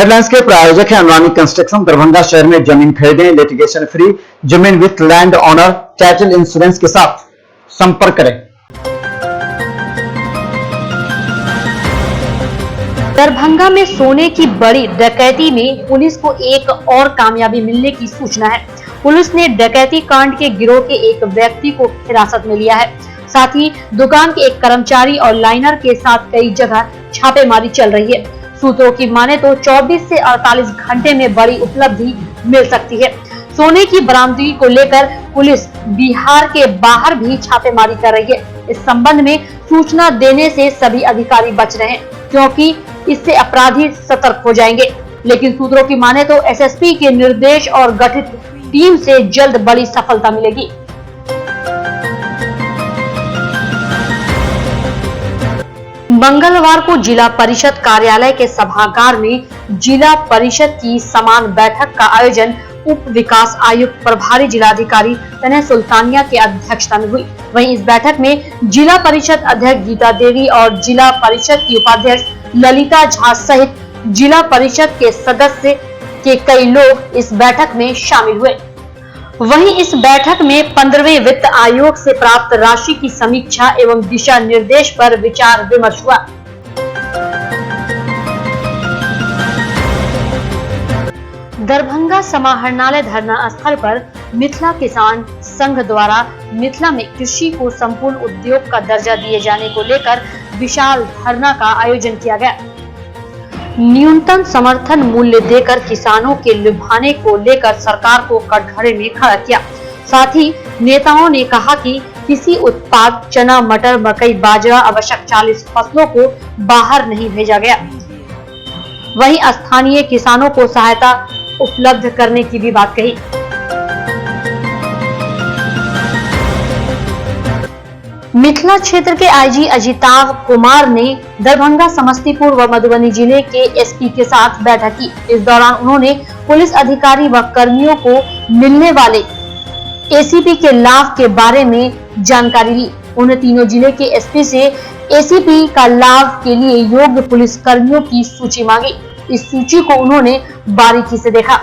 Headlines के प्रायोजक हैं अनुरानी कंस्ट्रक्शन। दरभंगा शहर में जमीन खरीदें, लिटिगेशन फ्री, जमीन with land owner title insurance के साथ संपर्क करें। दरभंगा में सोने की बड़ी डकैती में पुलिस को एक और कामयाबी मिलने की सूचना है। पुलिस ने डकैती कांड के गिरोह के एक व्यक्ति को हिरासत में लिया है। साथ ही दुकान के एक कर्मचारी और लाइनर के साथ कई जगह छापेमारी चल रही है। सूत्रों की माने तो 24 से 48 घंटे में बड़ी उपलब्धि मिल सकती है। सोने की बरामदगी को लेकर पुलिस बिहार के बाहर भी छापेमारी कर रही है। इस संबंध में सूचना देने से सभी अधिकारी बच रहे हैं, क्योंकि इससे अपराधी सतर्क हो जाएंगे। लेकिन सूत्रों की माने तो एसएसपी के निर्देश और गठित टीम से जल्द बड़ी सफलता मिलेगी। मंगलवार को जिला परिषद कार्यालय के सभागार में जिला परिषद की समान बैठक का आयोजन उप विकास आयुक्त प्रभारी जिलाधिकारी तनय सुल्तानिया के अध्यक्षता में हुई। वहीं इस बैठक में जिला परिषद अध्यक्ष गीता देवी और जिला परिषद की उपाध्यक्ष ललिता झा सहित जिला परिषद के सदस्य के कई लोग इस बैठक में शामिल हुए। वहीं इस बैठक में 15वें वित्त आयोग से प्राप्त राशि की समीक्षा एवं दिशा निर्देश पर विचार विमर्श हुआ। दरभंगा समाहरणालय धरना स्थल पर मिथिला किसान संघ द्वारा मिथिला में कृषि को संपूर्ण उद्योग का दर्जा दिए जाने को लेकर विशाल धरना का आयोजन किया गया। न्यूनतम समर्थन मूल्य देकर किसानों के लुभाने को लेकर सरकार को कटघरे में खड़ा किया। साथ ही नेताओं ने कहा कि किसी उत्पाद चना, मटर, मकई, बाजरा आवश्यक 40 फसलों को बाहर नहीं भेजा गया। वहीं स्थानीय किसानों को सहायता उपलब्ध करने की भी बात कही। मिथिला क्षेत्र के आईजी अजिताभ कुमार ने दरभंगा, समस्तीपुर व मधुबनी जिले के एसपी के साथ बैठक की। इस दौरान उन्होंने पुलिस अधिकारी व कर्मियों को मिलने वाले एसीपी के लाभ के बारे में जानकारी ली। उन्हें तीनों जिले के एसपी से एसीपी का लाभ के लिए योग्य पुलिस कर्मियों की सूची मांगी। इस सूची को उन्होंने बारीकी से देखा।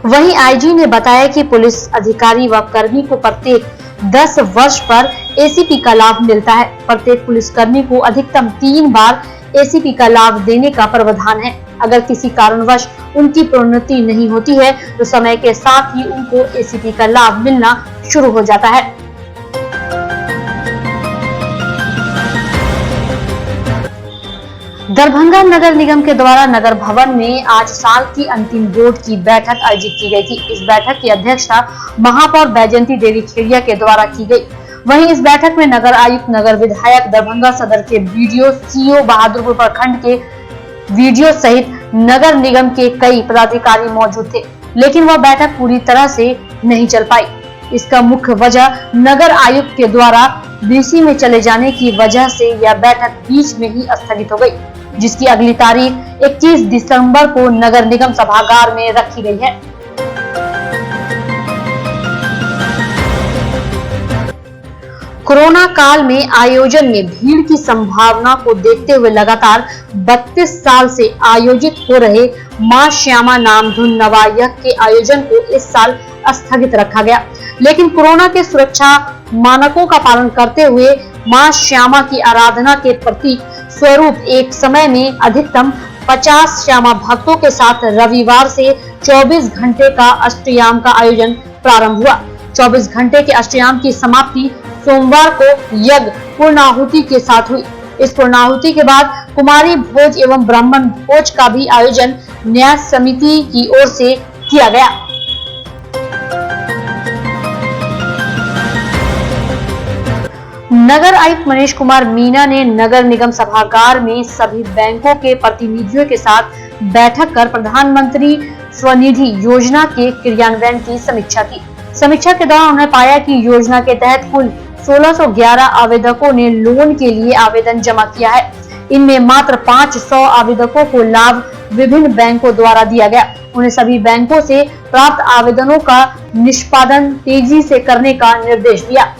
वहीं आईजी ने बताया कि पुलिस अधिकारी व कर्मी को प्रत्येक 10 वर्ष पर एसीपी का लाभ मिलता है। प्रत्येक पुलिसकर्मी को अधिकतम 3 बार एसीपी का लाभ देने का प्रावधान है। अगर किसी कारणवश उनकी प्रोन्नति नहीं होती है तो समय के साथ ही उनको एसीपी का लाभ मिलना शुरू हो जाता है। दरभंगा नगर निगम के द्वारा नगर भवन में आज साल की अंतिम बोर्ड की बैठक आयोजित की गई थी। इस बैठक की अध्यक्षता महापौर बैजयंती देवी खेड़िया के द्वारा की गई। वहीं इस बैठक में नगर आयुक्त, नगर विधायक, दरभंगा सदर के बीडीओ, सीओ, बहादुरपुर प्रखंड के वीडियो सहित नगर निगम के कई पदाधिकारी मौजूद थे। लेकिन वह बैठक पूरी तरह से नहीं चल पाई। इसका मुख्य वजह नगर आयुक्त के द्वारा डीसी में चले जाने की वजह से यह बैठक बीच में ही स्थगित हो गई, जिसकी अगली तारीख 21 दिसंबर को नगर निगम सभागार में रखी गई है। कोरोना काल में आयोजन में भीड़ की संभावना को देखते हुए लगातार 32 साल से आयोजित हो रहे मां श्यामा नाम धुन नवायज्ञ के आयोजन को इस साल स्थगित रखा गया। लेकिन कोरोना के सुरक्षा मानकों का पालन करते हुए मां श्यामा की आराधना के प्रतीक स्वरूप एक समय में अधिकतम 50 श्यामा भक्तों के साथ रविवार से 24 घंटे का अष्टयाम का आयोजन प्रारंभ हुआ। 24 घंटे के अष्टयाम की समाप्ति सोमवार को यज्ञ पूर्णाहुति के साथ हुई। इस पूर्णाहुति के बाद कुमारी भोज एवं ब्राह्मण भोज का भी आयोजन न्याय समिति की ओर से किया गया। नगर आयुक्त मनीष कुमार मीना ने नगर निगम सभागार में सभी बैंकों के प्रतिनिधियों के साथ बैठक कर प्रधानमंत्री स्वनिधि योजना के क्रियान्वयन की समीक्षा की। समीक्षा के दौरान उन्होंने पाया कि योजना के तहत कुल 1611 आवेदकों ने लोन के लिए आवेदन जमा किया है। इनमें मात्र 500 आवेदकों को लाभ विभिन्न बैंकों द्वारा दिया गया। उन्हें सभी बैंकों से प्राप्त आवेदनों का निष्पादन तेजी से करने का निर्देश दिया।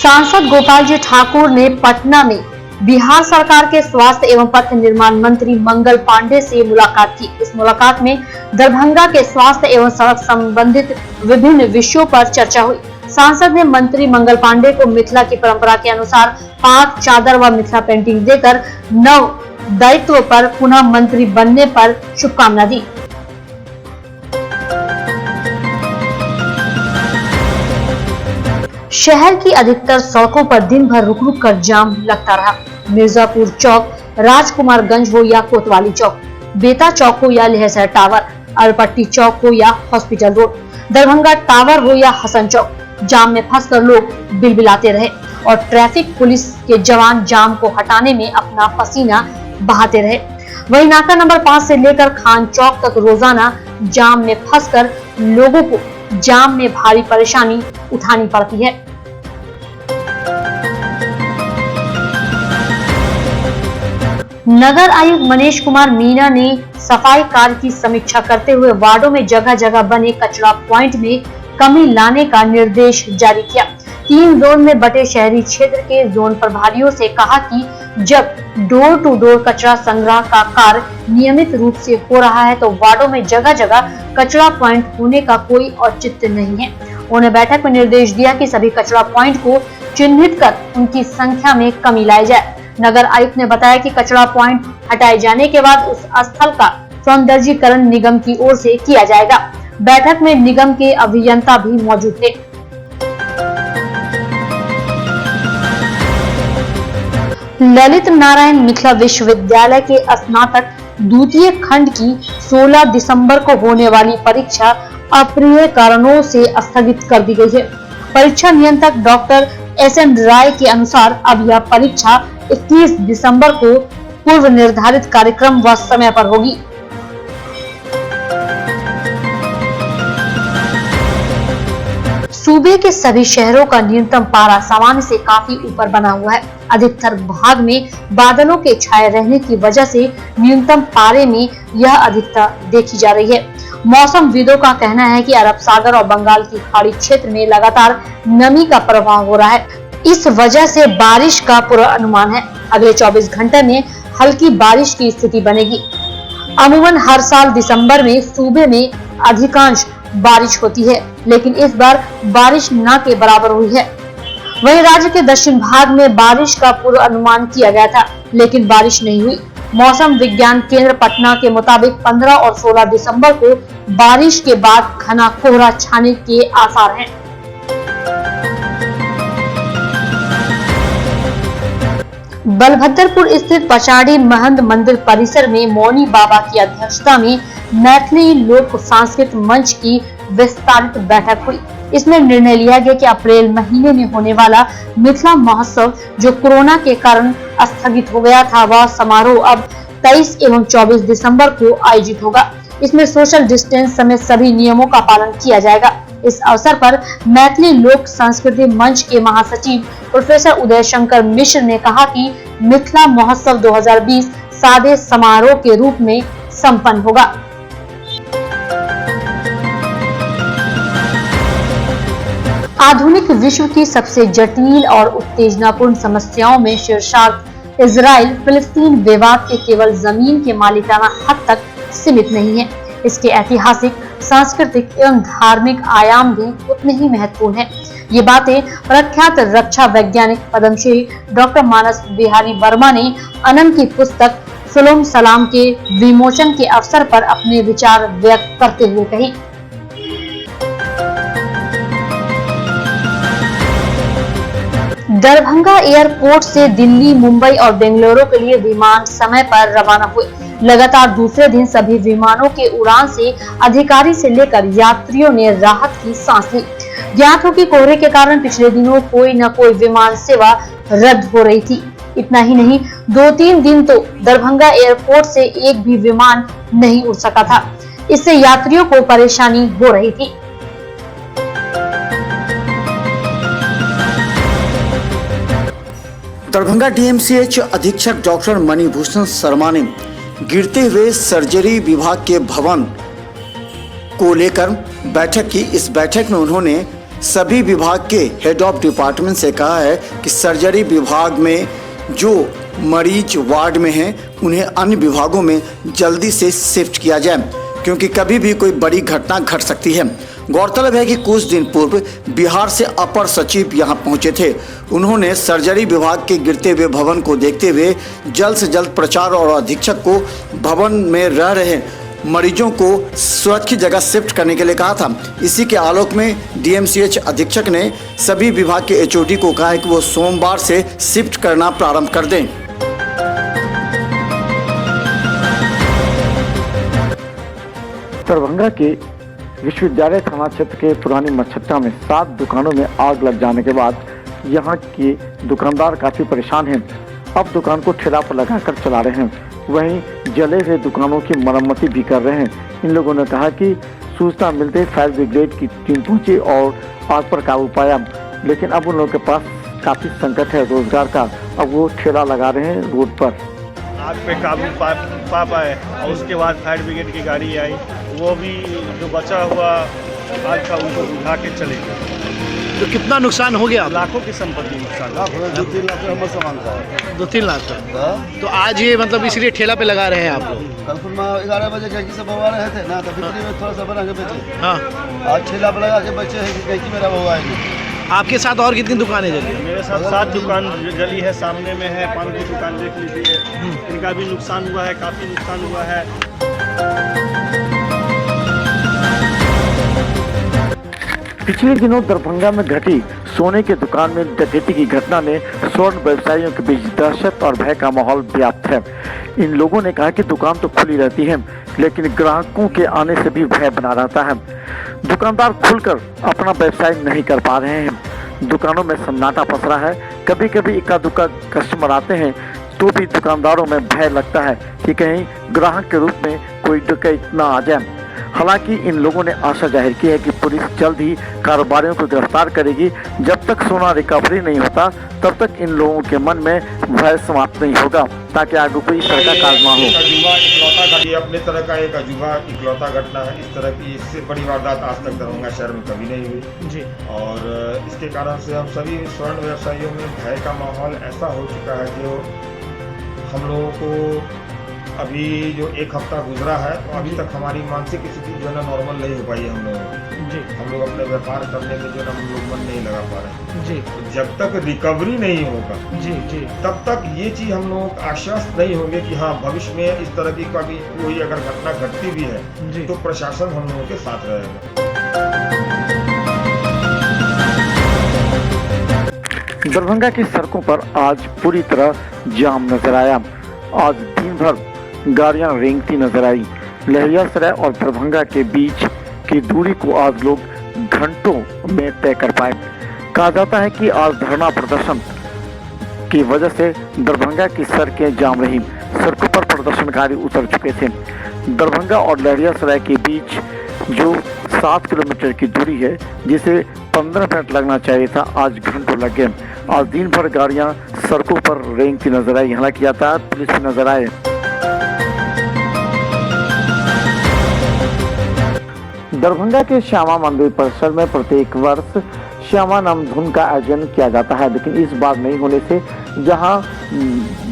सांसद गोपाल जी ठाकुर ने पटना में बिहार सरकार के स्वास्थ्य एवं पथ निर्माण मंत्री मंगल पांडे से मुलाकात की। इस मुलाकात में दरभंगा के स्वास्थ्य एवं सड़क संबंधित विभिन्न विषयों पर चर्चा हुई। सांसद ने मंत्री मंगल पांडे को मिथिला की परंपरा के अनुसार पाग चादर व मिथिला पेंटिंग देकर नव दायित्व पर पुनः मंत्री बनने पर शुभकामना दी। शहर की अधिकतर सड़कों पर दिन भर रुक रुक कर जाम लगता रहा। मिर्जापुर चौक, राजकुमारगंज हो या कोतवाली चौक, बेता चौक हो या लहसर टावर, अरपट्टी चौक हो या हॉस्पिटल रोड, दरभंगा टावर हो या हसन चौक, जाम में फंसकर लोग बिलबिलाते रहे और ट्रैफिक पुलिस के जवान जाम को हटाने में अपना पसीना बहाते रहे। वहीं नाका नंबर 5 से लेकर खान चौक तक रोजाना जाम में फंसकर लोगों को जाम में भारी परेशानी उठानी पड़ती है। नगर आयुक्त मनीष कुमार मीणा ने सफाई कार्य की समीक्षा करते हुए वार्डों में जगह जगह बने कचरा पॉइंट में कमी लाने का निर्देश जारी किया। 3 जोन में बटे शहरी क्षेत्र के जोन प्रभारियों से कहा कि जब डोर टू डोर कचरा संग्रह का कार्य नियमित रूप से हो रहा है तो वार्डों में जगह जगह कचरा पॉइंट होने का कोई औचित्य नहीं है। उन्होंने बैठक में निर्देश दिया कि सभी कचरा पॉइंट को चिन्हित कर उनकी संख्या में कमी लाई जाए। नगर आयुक्त ने बताया कि कचरा पॉइंट हटाए जाने के बाद उस स्थल का सौंदर्यीकरण निगम की ओर से किया जाएगा। बैठक में निगम के अभियंता भी मौजूद थे। ललित नारायण मिथिला विश्वविद्यालय के स्नातक द्वितीय खंड की 16 दिसंबर को होने वाली परीक्षा अप्रिय कारणों से स्थगित कर दी गई है। परीक्षा नियंत्रक डॉक्टर SN राय के अनुसार अब यह परीक्षा 21 दिसंबर को पूर्व निर्धारित कार्यक्रम व समय पर होगी। सूबे के सभी शहरों का न्यूनतम पारा सामान्य से काफी ऊपर बना हुआ है। अधिकतर भाग में बादलों के छाए रहने की वजह से न्यूनतम पारे में यह अधिकता देखी जा रही है। मौसमविदों का कहना है कि अरब सागर और बंगाल की खाड़ी क्षेत्र में लगातार नमी का प्रवाह हो रहा है। इस वजह से बारिश का पूर्वानुमान है। अगले 24 घंटे में हल्की बारिश की स्थिति बनेगी। अमूमन हर साल दिसंबर में सूबे में अधिकांश बारिश होती है, लेकिन इस बार बारिश न के बराबर हुई है। वहीं राज्य के दक्षिण भाग में बारिश का पूर्वानुमान किया गया था, लेकिन बारिश नहीं हुई। मौसम विज्ञान केंद्र पटना के मुताबिक 15 और 16 दिसंबर को बारिश के बाद घना कोहरा छाने के आसार हैं। बलभद्रपुर स्थित पचाड़ी महंत मंदिर परिसर में मौनी बाबा की अध्यक्षता में मैथिली लोक सांस्कृतिक मंच की विस्तारित बैठक हुई। इसमें निर्णय लिया गया कि अप्रैल महीने में होने वाला मिथिला महोत्सव जो कोरोना के कारण स्थगित हो गया था, वह समारोह अब 23 एवं 24 दिसंबर को आयोजित होगा। इसमें सोशल डिस्टेंस समेत सभी नियमों का पालन किया जाएगा। इस अवसर पर मैथिली लोक संस्कृति मंच के महासचिव प्रोफेसर उदय शंकर मिश्र ने कहा कि मिथिला महोत्सव 2020 सादे समारोह के रूप में संपन्न होगा। आधुनिक विश्व की सबसे जटिल और उत्तेजनापूर्ण समस्याओं में शीर्षार्थ इजराइल फिलिस्तीन विवाद के केवल जमीन के मालिकाना हद तक सीमित नहीं है। इसके ऐतिहासिक, सांस्कृतिक एवं धार्मिक आयाम भी उतने ही महत्वपूर्ण हैं। ये बातें प्रख्यात रक्षा वैज्ञानिक पद्मश्री डॉक्टर मानस बिहारी वर्मा ने अनंत की पुस्तक सुलम सलाम के विमोचन के अवसर पर अपने विचार व्यक्त करते हुए कही। दरभंगा एयरपोर्ट से दिल्ली, मुंबई और बेंगलुरु के लिए विमान समय पर रवाना हुए। लगातार दूसरे दिन सभी विमानों के उड़ान से अधिकारी से लेकर यात्रियों ने राहत की सांस ली। ज्ञात हो कि कोहरे के कारण पिछले दिनों कोई न कोई विमान सेवा रद्द हो रही थी। इतना ही नहीं, 2-3 दिन तो दरभंगा एयरपोर्ट से एक भी विमान नहीं उड़ सका था। इससे यात्रियों को परेशानी हो रही थी। दरभंगा DMCH अधीक्षक डॉक्टर मणिभूषण शर्मा ने गिरते हुए सर्जरी विभाग के भवन को लेकर बैठक की। इस बैठक में उन्होंने सभी विभाग के हेड ऑफ डिपार्टमेंट से कहा है कि सर्जरी विभाग में जो मरीज वार्ड में हैं उन्हें अन्य विभागों में जल्दी से शिफ्ट किया जाए, क्योंकि कभी भी कोई बड़ी घटना घट सकती है। गौरतलब है कि कुछ दिन पूर्व बिहार से अपर सचिव यहां पहुंचे थे। उन्होंने सर्जरी विभाग के गिरते हुए भवन को देखते हुए जल्द से जल्द प्रचार और अधीक्षक को भवन में रह रहे मरीजों को सुरक्षित जगह शिफ्ट करने के लिए कहा था। इसी के आलोक में डीएमसीएच अधीक्षक ने सभी विभाग के एचओडी को कहा है कि वो सोमवार से शिफ्ट करना प्रारंभ कर दें। दरभंगा के विश्वविद्यालय थाना क्षेत्र के पुरानी मच्छट्टा में 7 दुकानों में आग लग जाने के बाद यहाँ के दुकानदार काफी परेशान हैं। अब दुकान को ठेला पर लगाकर चला रहे हैं, वहीं जले हुए दुकानों की मरम्मती भी कर रहे हैं। इन लोगों ने कहा कि सूचना मिलते फायर ब्रिगेड की टीम पहुंची और आग पर काबू पाया, लेकिन अब उन लोगों के पास काफी संकट है रोजगार का। अब वो ठेला लगा रहे हैं रोड पर। आग पे काबू पा पाए और उसके बाद फायर ब्रिगेड की गाड़ी आई, वो भी जो बचा हुआ आग का उनको बुझा के चले गए। तो कितना नुकसान हो गया? लाखों की संपत्ति नुकसान, 2-3 लाख का सामान था। 2-3 लाख का। तो आज ये मतलब इसलिए ठेला पे लगा रहे हैं आप लोग? कल फिर 11 बजे कैंची से भगवा रहे थे ना, तो फिर में थोड़ा सा बना के बेचे। हाँ, आज ठेला पे लगा के बचे हैं कि कैंची मेरा भगवा है। आपके साथ और कितनी दुकानें जली? मेरे साथ 7 दुकान जली है, सामने में है 5 की दुकान देख लीजिए, इनका भी नुकसान हुआ है, काफ़ी नुकसान हुआ है। पिछले दिनों दरभंगा में घटी सोने की दुकान में डकैती की घटना ने स्वर्ण व्यवसायियों के बीच दहशत और भय का माहौल व्याप्त है। इन लोगों ने कहा कि दुकान तो खुली रहती है, लेकिन ग्राहकों के आने से भी भय बना रहता है। दुकानदार खुलकर अपना व्यवसाय नहीं कर पा रहे हैं। दुकानों में सन्नाटा पसरा है। कभी कभी इक्का दुक्का कस्टमर आते हैं तो भी दुकानदारों में भय लगता है कि कहीं ग्राहक के रूप में कोई डकैत न आ जाए। हालांकि इन लोगों ने आशा जाहिर की है कि पुलिस जल्द ही कारोबारियों को गिरफ्तार करेगी। जब तक सोना रिकवरी नहीं होता तब तक इन लोगों के मन में भय समाप्त नहीं होगा, ताकि आगे कोई इस तरह का कारनामा हो। अजूबा इकलौता घटना, ये अपने तरह का एक अजूबा इकलौता घटना है। इस तरह की इससे बड़ी वारदात आज तक दरभंगा शहर में कभी नहीं हुई जी। और इसके कारण से हम सभी स्वर्ण व्यवसायियों में भय का माहौल ऐसा हो चुका है जो हम लोगों को अभी जो 1 हफ्ता गुजरा है तो अभी तक हमारी मानसिक स्थिति जो है ना नॉर्मल नहीं हो पाई है। हम लोग अपने व्यापार करने में जो है ना हम लोग मन नहीं लगा पा रहे जी। तो जब तक रिकवरी नहीं होगा जी तब तक ये चीज़ हम लोग आश्वस्त नहीं होंगे कि हाँ भविष्य में इस तरह की कभी कोई अगर घटना घटती भी है तो प्रशासन हम लोगों के साथ रहेगा। दरभंगा की सड़कों पर आज पूरी तरह जाम नजर आया। आज दिन भर गाड़ियां रेंगती नजर आई। लहरियासराय और दरभंगा के बीच की दूरी को आज लोग घंटों में तय कर पाए। कहा जाता है कि आज धरना प्रदर्शन की वजह से दरभंगा की सड़कें जाम रही। सड़कों पर प्रदर्शनकारी उतर चुके थे। दरभंगा और लहरियासराय के बीच जो 7 किलोमीटर की दूरी है, जिसे 15 मिनट लगना चाहिए था, आज घंटों लग गए। आज दिन भर गाड़ियां सड़कों पर रेंगती नजर आई। हालांकि यातायात पुलिस भी नजर आए। दरभंगा के श्यामा मंदिर परिसर में प्रत्येक वर्ष श्यामा नाम धुन का आयोजन किया जाता है, लेकिन इस बार नहीं होने से जहां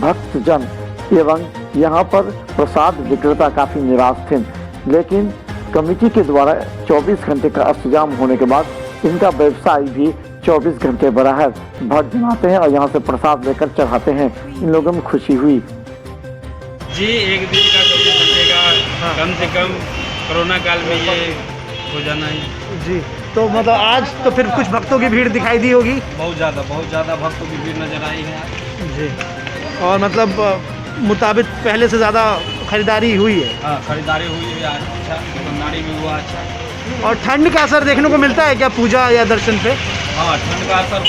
भक्तजन एवं यहां पर प्रसाद विक्रेता काफी निराश थे। लेकिन कमेटी के द्वारा 24 घंटे का अष्टजाम होने के बाद इनका व्यवसाय भी 24 घंटे बड़ा है। भक्त जमाते हैं और यहाँ से प्रसाद लेकर चढ़ाते हैं। इन लोगों में खुशी हुई। जी, एक दिन का 24 घंटे का कम से कम कोरोना काल में ये हो जाना है जी। तो मतलब आज तो फिर कुछ भक्तों की भीड़ दिखाई दी होगी? बहुत ज़्यादा भक्तों की भीड़ नजर आई है जी। और मतलब मुताबिक पहले से ज़्यादा खरीदारी हुई है? हाँ, खरीदारी हुई है आज, अच्छा दुकानदारी भी हुआ अच्छा। और ठंड का असर देखने को मिलता है क्या पूजा या दर्शन पे? हाँ, ठंड का असर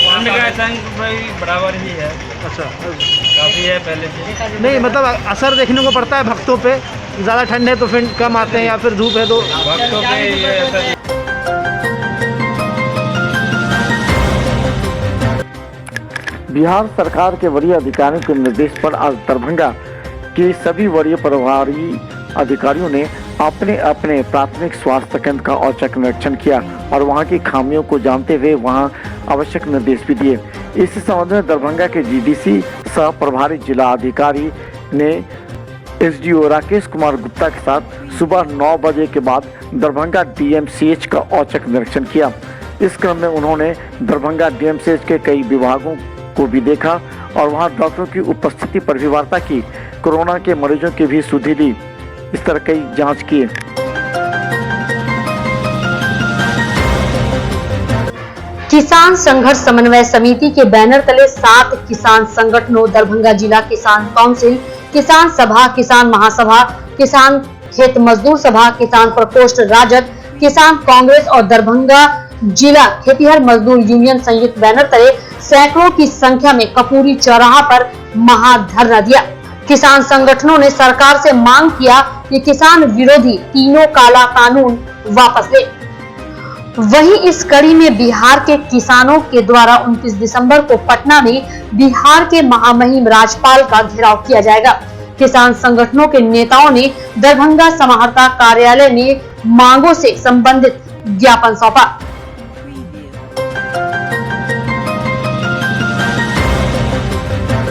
बराबर ही है। अच्छा, काफ़ी है पहले से। नहीं मतलब असर देखने को पड़ता है भक्तों पे? ज़्यादा ठंड है तो फिर कम आते हैं या फिर धूप है तो? भक्तों पे ये असर। बिहार सरकार के वरीय अधिकारियों के निर्देश पर आज दरभंगा के सभी वरीय प्रभारी अधिकारियों ने अपने अपने प्राथमिक स्वास्थ्य केंद्र का औचक निरीक्षण किया और वहां की खामियों को जानते हुए वहां आवश्यक निर्देश भी दिए। इस संबंध में दरभंगा के जीडीसी सह प्रभारी जिला अधिकारी ने एसडीओ राकेश कुमार गुप्ता के साथ सुबह 9 बजे के बाद दरभंगा डीएमसीएच का औचक निरीक्षण किया। इस क्रम में उन्होंने दरभंगा डीएमसीएच के कई विभागों को भी देखा और वहां डॉक्टरों की उपस्थिति पर भी वार्ता की। कोरोना के मरीजों की भी सुधि ली। इस तरह कई जांच किए। किसान संघर्ष समन्वय समिति के बैनर तले 7 किसान संगठनों दरभंगा जिला किसान काउंसिल, किसान सभा, किसान महासभा, किसान खेत मजदूर सभा, किसान प्रकोष्ठ राजद, किसान कांग्रेस और दरभंगा जिला खेतिहर मजदूर यूनियन संयुक्त बैनर तले सैकड़ों की संख्या में कपूरी चौराहा पर महाधरना दिया। किसान संगठनों ने सरकार से मांग किया कि किसान विरोधी तीनों काला कानून वापस ले। वहीं इस कड़ी में बिहार के किसानों के द्वारा 29 दिसंबर को पटना में बिहार के महामहिम राज्यपाल का घेराव किया जाएगा। किसान संगठनों के नेताओं ने दरभंगा समाहर्ता कार्यालय में मांगों से संबंधित ज्ञापन सौंपा।